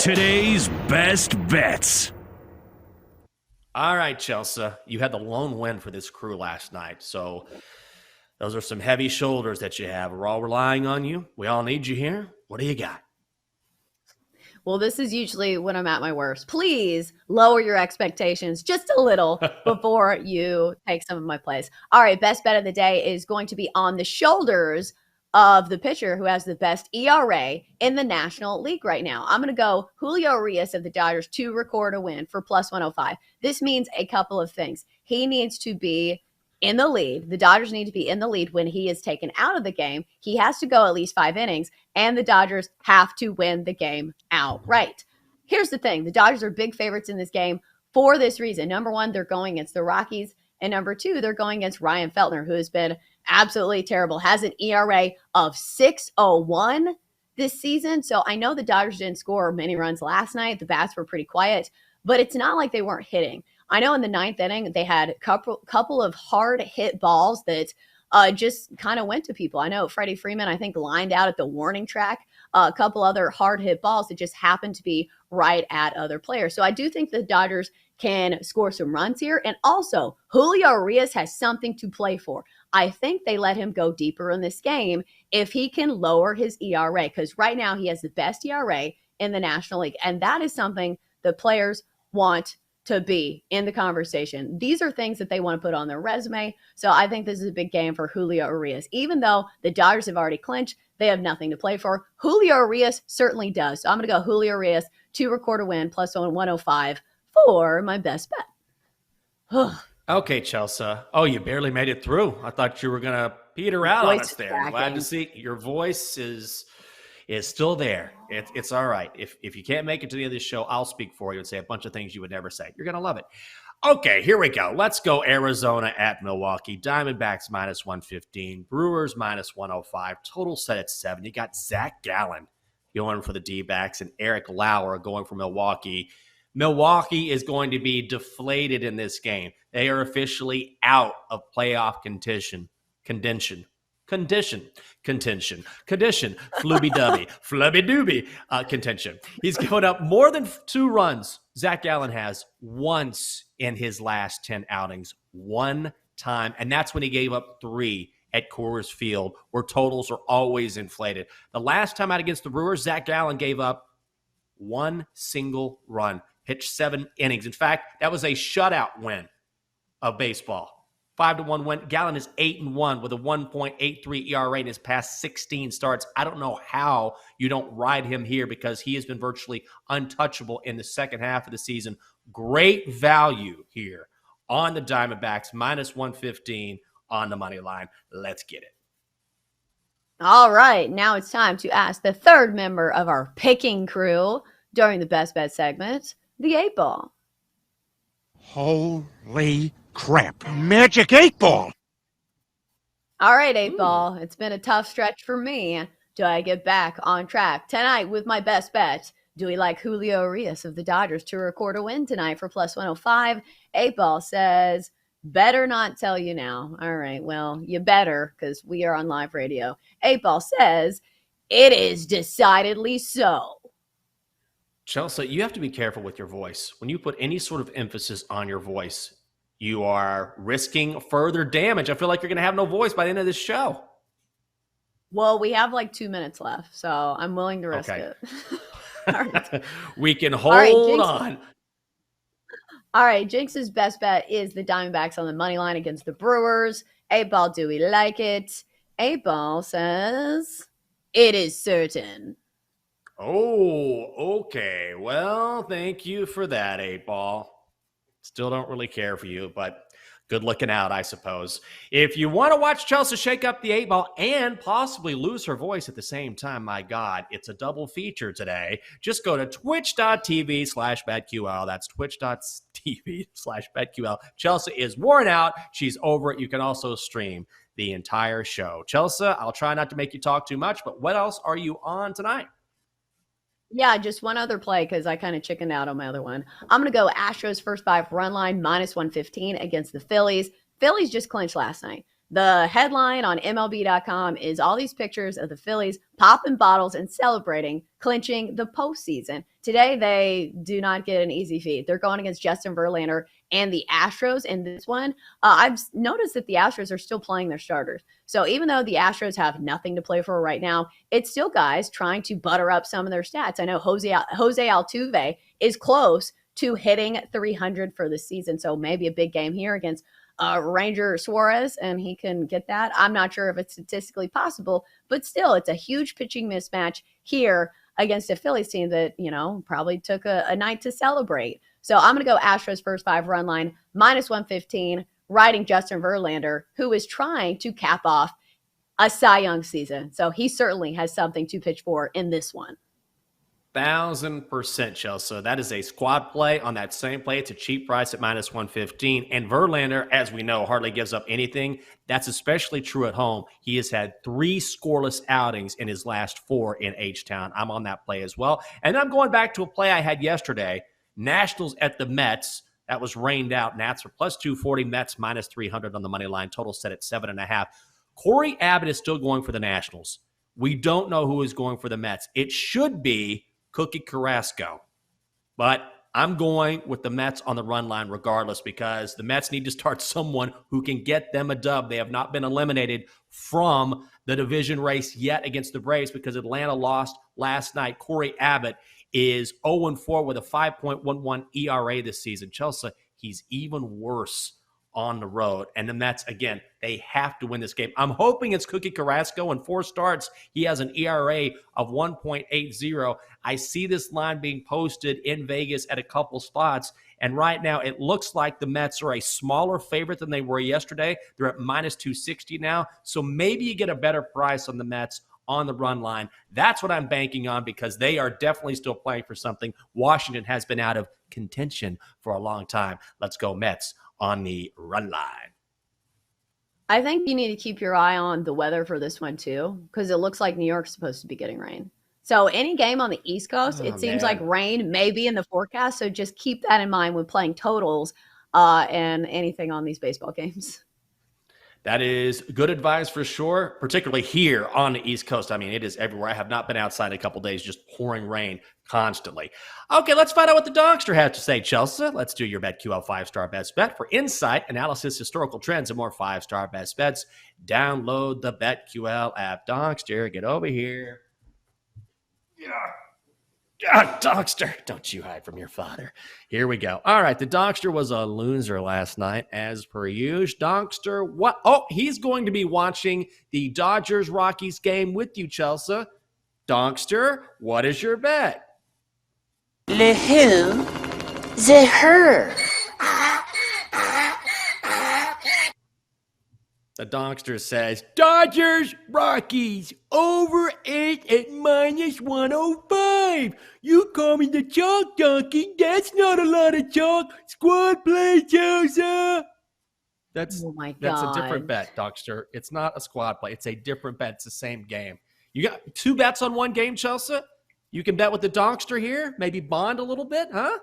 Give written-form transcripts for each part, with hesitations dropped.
Today's best bets. All right, Chelsa, you had the lone win for this crew last night, so those are some heavy shoulders that you have. We're all relying on you. We all need you here. What do you got? Well, this is usually when I'm at my worst. Please lower your expectations just a little before you take some of my plays. All right, best bet of the day is going to be on the shoulders of the pitcher who has the best ERA in the National League right now. I'm going to go Julio Urias of the Dodgers to record a win for plus 105. This means a couple of things. He needs to be in the lead. The Dodgers need to be in the lead when he is taken out of the game. He has to go at least 5 innings, and the Dodgers have to win the game outright. Here's the thing. The Dodgers are big favorites in this game for this reason. Number one, they're going against the Rockies. And number two, they're going against Ryan Feltner, who has been absolutely terrible, has an ERA of 6.01 this season. So I know the Dodgers didn't score many runs last night. The bats were pretty quiet, but it's not like they weren't hitting. I know in the 9th inning, they had a couple of hard hit balls that just kind of went to people. I know Freddie Freeman, I think, lined out at the warning track. A couple other hard hit balls that just happened to be right at other players. So I do think the Dodgers can score some runs here. And also, Julio Urias has something to play for. I think they let him go deeper in this game if he can lower his ERA, because right now he has the best ERA in the National League. And that is something the players want to be in the conversation. These are things that they want to put on their resume. So I think this is a big game for Julio Urias. Even though the Dodgers have already clinched, they have nothing to play for. Julio Urias certainly does. So I'm going to go Julio Urias to record a win plus 105 for my best bet. Okay, Chelsa. Oh, you barely made it through. I thought you were going to peter out on us there. I'm glad to see your voice is still there. It's all right. If you can't make it to the end of this show, I'll speak for you and say a bunch of things you would never say. You're going to love it. Okay, here we go. Let's go Arizona at Milwaukee. Diamondbacks minus 115. Brewers minus 105. Total set at 7. You got Zach Gallen going for the D-backs and Eric Lauer going for Milwaukee. Milwaukee is going to be deflated in this game. They are officially out of playoff contention, flubby-dubby, contention. He's given up more than 2 runs. Zach Gallen has once in his last 10 outings, one time, and that's when he gave up 3 at Coors Field, where totals are always inflated. The last time out against the Brewers, Zach Gallen gave up 1 single run, pitched 7 innings. In fact, that was a shutout win of baseball. 5-1 win. Gallen is 8-1 with a 1.83 ERA in his past 16 starts. I don't know how you don't ride him here because he has been virtually untouchable in the second half of the season. Great value here on the Diamondbacks, minus 115 on the money line. Let's get it. All right, now it's time to ask the third member of our picking crew during the Best Bet segment, the 8-Ball. Holy crap. Magic 8-Ball. All right, 8-Ball. It's been a tough stretch for me. Do I get back on track tonight with my best bet? Do we like Julio Urias of the Dodgers to record a win tonight for plus 105? 8-Ball says, better not tell you now. All right, well, you better, because we are on live radio. 8-Ball says, it is decidedly so. Chelsea, you have to be careful with your voice. When you put any sort of emphasis on your voice, you are risking further damage. I feel like you're going to have no voice by the end of this show. Well, we have like 2 minutes left, so I'm willing to risk it. All right. We can hold on. All right, Jinx's best bet is the Diamondbacks on the money line against the Brewers. 8-Ball, do we like it? 8-Ball says, it is certain. Oh, okay. Well, thank you for that, 8-Ball. Still don't really care for you, but good looking out, I suppose. If you want to watch Chelsea shake up the 8-Ball and possibly lose her voice at the same time, my God, it's a double feature today. Just go to twitch.tv/BetQL. That's twitch.tv/BetQL. Chelsea is worn out. She's over it. You can also stream the entire show. Chelsea, I'll try not to make you talk too much, but what else are you on tonight? Yeah, just one other play because I kind of chickened out on my other one. I'm going to go Astros first 5 run line minus 115 against the Phillies. Phillies just clinched last night. The headline on MLB.com is all these pictures of the Phillies popping bottles and celebrating, clinching the postseason. Today, they do not get an easy feat. They're going against Justin Verlander and the Astros in this one. I've noticed that the Astros are still playing their starters. So even though the Astros have nothing to play for right now, it's still guys trying to butter up some of their stats. I know Jose Altuve is close to hitting 300 for the season. So maybe a big game here against Ranger Suarez, and he can get that. I'm not sure if it's statistically possible, but still, it's a huge pitching mismatch here against a Phillies team that, probably took a night to celebrate. So I'm going to go Astros first 5 run line, -115, riding Justin Verlander, who is trying to cap off a Cy Young season. So he certainly has something to pitch for in this one. 1,000%, Chelsea. That is a squad play on that same play. It's a cheap price at -115. And Verlander, as we know, hardly gives up anything. That's especially true at home. He has had 3 scoreless outings in his last 4 in H-Town. I'm on that play as well. And I'm going back to a play I had yesterday. Nationals at the Mets. That was rained out. Nats are +240. Mets -300 on the money line. Total set at 7.5. Corey Abbott is still going for the Nationals. We don't know who is going for the Mets. It should be Cookie Carrasco. But I'm going with the Mets on the run line regardless because the Mets need to start someone who can get them a dub. They have not been eliminated from the division race yet against the Braves because Atlanta lost last night. Corey Abbott is 0-4 with a 5.11 ERA this season. Chelsea, he's even worse on the road. And the Mets, again, they have to win this game. I'm hoping it's Cookie Carrasco. In 4 starts, he has an ERA of 1.80. I see this line being posted in Vegas at a couple spots. And right now, it looks like the Mets are a smaller favorite than they were yesterday. They're at -260 now. So maybe you get a better price on the Mets on the run line. That's what I'm banking on because they are definitely still playing for something. Washington has been out of contention for a long time. Let's go Mets on the run line. I think you need to keep your eye on the weather for this one too, because it looks like New York's supposed to be getting rain. So any game on the East Coast, it seems like rain may be in the forecast. So just keep that in mind when playing totals and anything on these baseball games. That is good advice for sure, particularly here on the East Coast. I mean, it is everywhere. I have not been outside in a couple days, just pouring rain constantly. Okay, let's find out what the Dogster has to say, Chelsea. Let's do your BetQL 5-star best bet. For insight, analysis, historical trends, and more 5-star best bets, download the BetQL app. Dogster, get over here. Dogster, don't you hide from your father. Here we go. All right, the Dogster was a loser last night, as per usual. Dogster, what? Oh, he's going to be watching the Dodgers-Rockies game with you, Chelsea. Dogster, what is your bet? Le who? The her. The Dogster says, Dodgers, Rockies, over 8 at -105. You call me the chalk donkey. That's not a lot of chalk. Squad play, Chelsea. That's Oh my That's a God. different bet, Dogster. It's not a squad play. It's a different bet. It's the same game. You got 2 bets on one game, Chelsea? You can bet with the Dogster here, maybe bond a little bit, huh?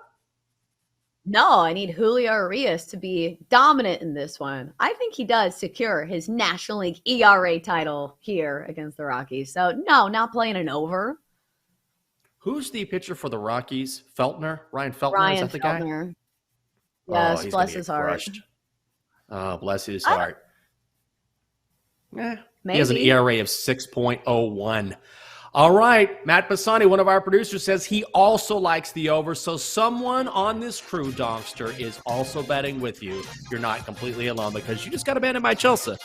No, I need Julio Urias to be dominant in this one. I think he does secure his National League ERA title here against the Rockies. So, no, not playing an over. Who's the pitcher for the Rockies? Feltner? Ryan Feltner? Is Ryan that the guy? Feltner. Oh, Yes, he's bless gonna his get heart. crushed. Oh, bless his I don't- heart. He has an Maybe. ERA of 6.01. All right. Matt Pisani, one of our producers, says he also likes the over. So someone on this crew, Dogster, is also betting with you. You're not completely alone because you just got abandoned by Chelsea.